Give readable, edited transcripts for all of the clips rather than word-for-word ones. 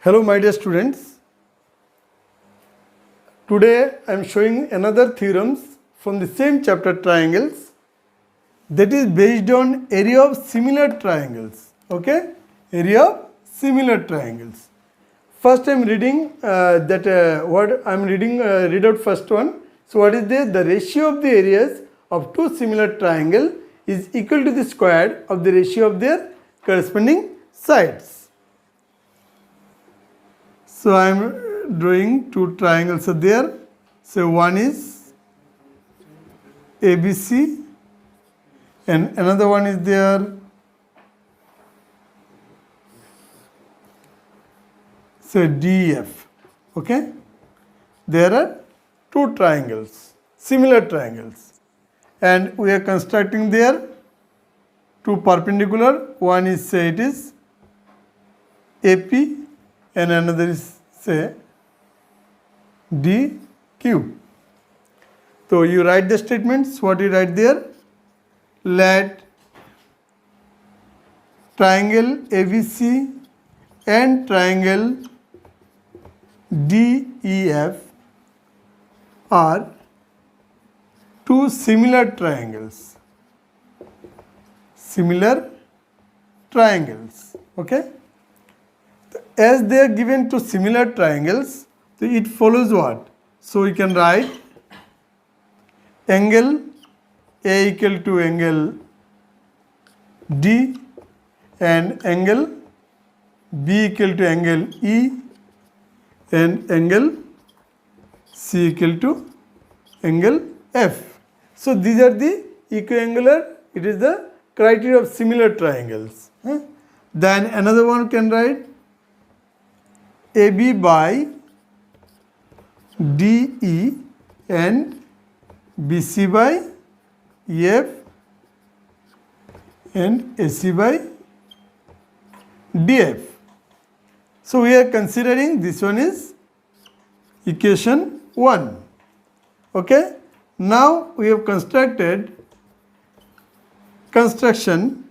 Hello my dear students, today I am showing another theorems from the same chapter triangles that is based on area of similar triangles, okay, area of similar triangles. First I am reading read out first one. So what is the ratio of the areas of two similar triangle is equal to the square of the ratio of their corresponding sides. So I am drawing two triangles are there. So one is ABC and another one is there. So DF. Okay. There are two triangles, similar triangles, and we are constructing there two perpendicular. One is say it is AP and another is say DQ. So you write the statements. What you write there? Let triangle ABC and triangle DEF are two similar triangles. Similar triangles. Okay. As they are given to similar triangles, so it follows what? So we can write angle A equal to angle D and angle B equal to angle E and angle C equal to angle F. So these are the equiangular, it is the criteria of similar triangles. Then another one can write AB by DE and BC by EF and AC by DF. So we are considering this one is equation 1. Okay. Now we have constructed construction.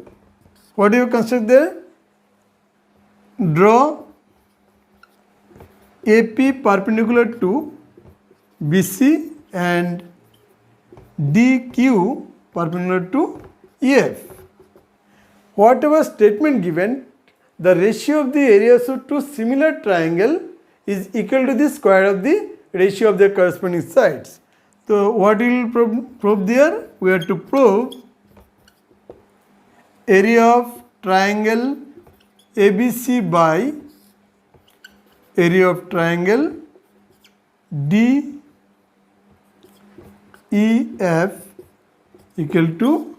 What do you construct there? Draw AP perpendicular to BC and DQ perpendicular to EF. Whatever statement given, the ratio of the areas of two similar triangle is equal to the square of the ratio of their corresponding sides. So what we will prove there? We have to prove area of triangle ABC by area of triangle DEF equal to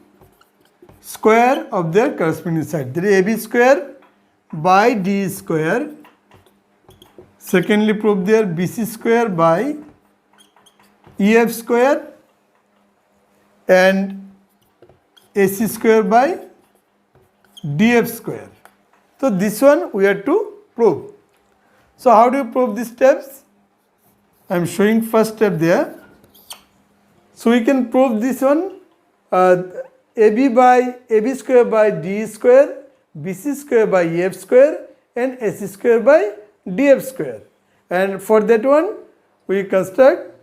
square of their corresponding side. That is AB square by DE square. Secondly, prove there BC square by EF square and AC square by DF square. So this one we have to prove. So how do you prove these steps? I am showing first step there. So we can prove this one AB square by DE square, BC square by EF square and AC square by DF square. And for that one we construct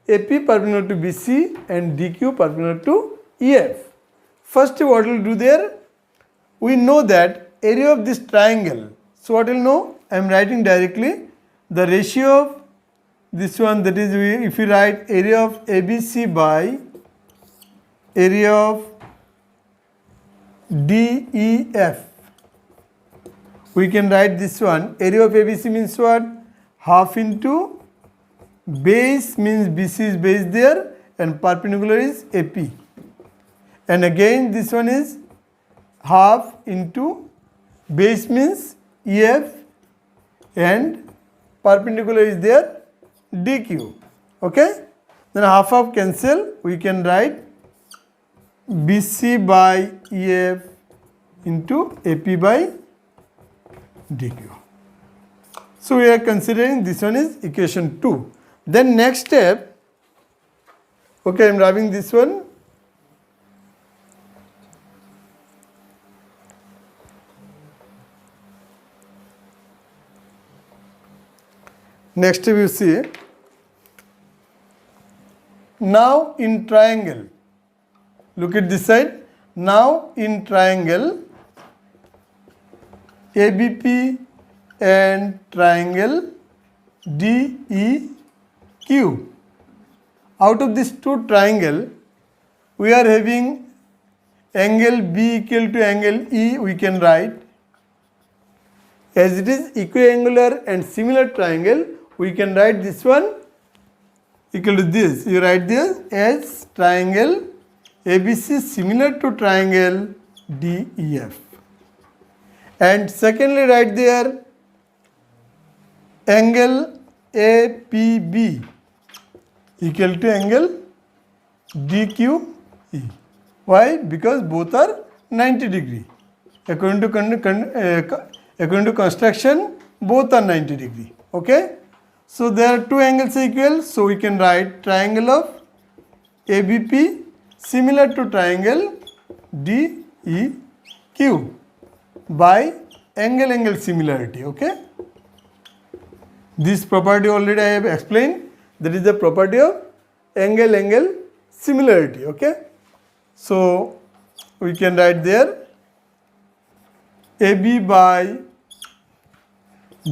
AP perpendicular to BC and DQ perpendicular to EF. First what we will do there? We know that area of this triangle. So what we will know? I am writing directly the ratio of this one, that is if we write area of ABC by area of DEF, we can write this one. Area of ABC means what? Half into base means BC is base there and perpendicular is AP. And again this one is half into base means EF and perpendicular is there DQ. Okay. Then half of cancel, we can write BC by EF into AP by DQ. So we are considering this one is equation 2. Then next step, okay, I am writing this one. Next step you see, now in triangle, look at this side, now in triangle ABP and triangle DEQ. Out of this two triangle, we are having angle B equal to angle E, we can write. As it is equiangular and similar triangle, we can write this one equal to this. You write this as triangle ABC similar to triangle DEF. And secondly, write there angle APB equal to angle DQE. Why? Because both are 90 degree. According to construction, both are 90 degree. Okay? So there are two angles equal. So we can write triangle of ABP similar to triangle DEQ by angle similarity. Okay? This property already I have explained. That is the property of angle similarity. Okay? So we can write there AB by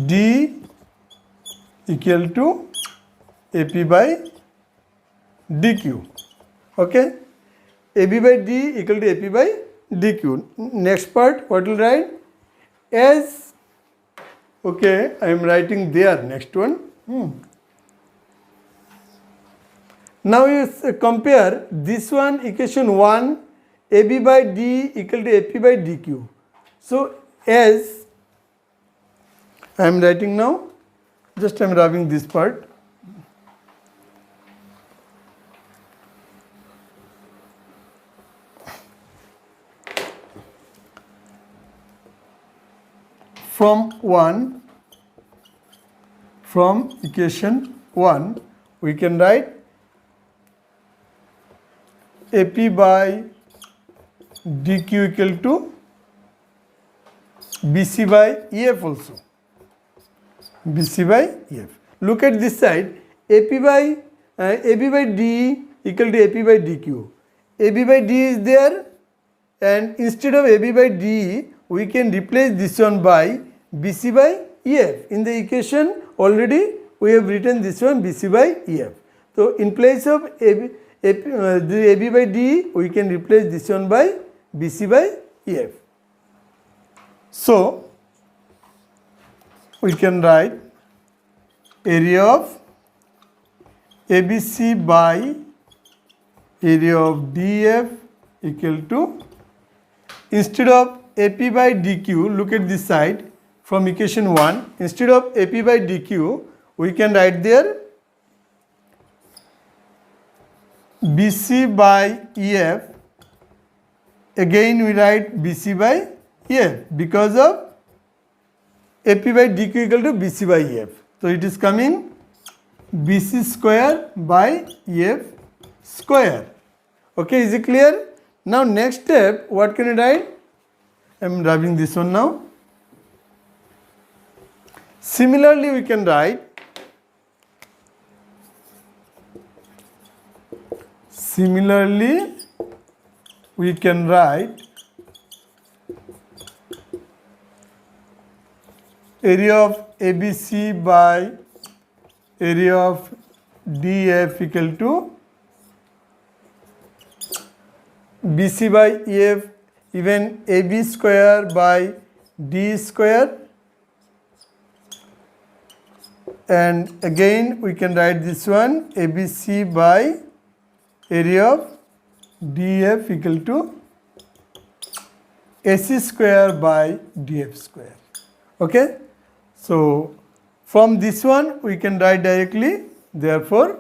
D equal to AP by DQ. Okay? AB by D equal to AP by DQ. Next part, what will write? As, okay, I am writing there, next one. Now you compare this one, equation 1, AB by D equal to AP by DQ. So as I am writing now, just I am rubbing this part. From equation 1, we can write AP by DQ equal to BC by EF also. BC by EF. Look at this side. AB by D equal to AP by DQ. AB by D is there, and instead of AB by D, we can replace this one by BC by EF. In the equation already we have written this one BC by EF. So in place of the AB by D, we can replace this one by BC by EF. So we can write area of ABC by area of DF equal to, instead of AP by DQ, look at this side from equation 1, instead of AP by DQ, we can write there BC by EF. Again we write BC by EF because of AP by DQ equal to BC by EF. So it is coming BC square by EF square. Okay, is it clear? Now next step, what can I write? I am rubbing this one now. Similarly, we can write area of ABC by area of DF equal to BC by EF, even AB square by D square, and again we can write this one ABC by area of DF equal to AC square by DF square. Okay? So from this one we can write directly, therefore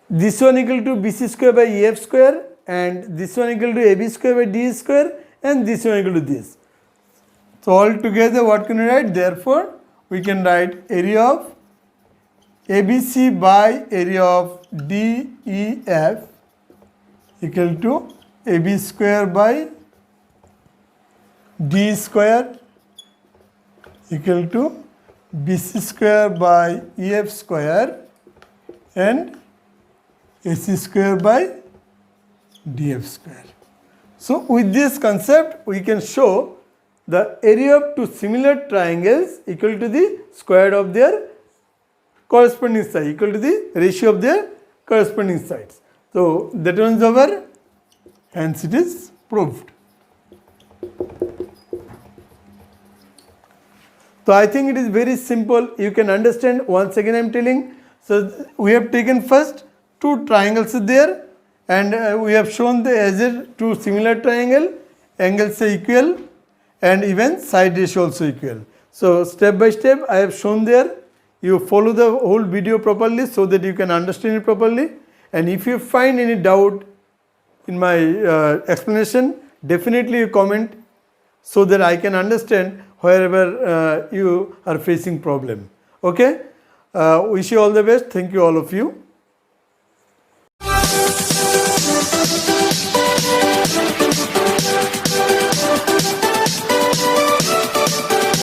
this one equal to BC square by EF square, and this one equal to AB square by D square, and this one equal to this. So all together what can we write? Therefore we can write area of ABC by area of DEF equal to AB square by D square equal to BC square by EF square and AC square by DF square. So with this concept we can show the area of two similar triangles equal to the square of their corresponding side, equal to the ratio of their corresponding sides. So that one is over, hence it is proved. So I think it is very simple, you can understand. Once again I am telling. So we have taken first two triangles there, and we have shown the as a two similar triangle, angles are equal and even side ratio also equal. So step by step I have shown there. You follow the whole video properly so that you can understand it properly. And if you find any doubt in my explanation, definitely you comment so that I can understand wherever you are facing problem. Okay? Wish you all the best. Thank you all of you.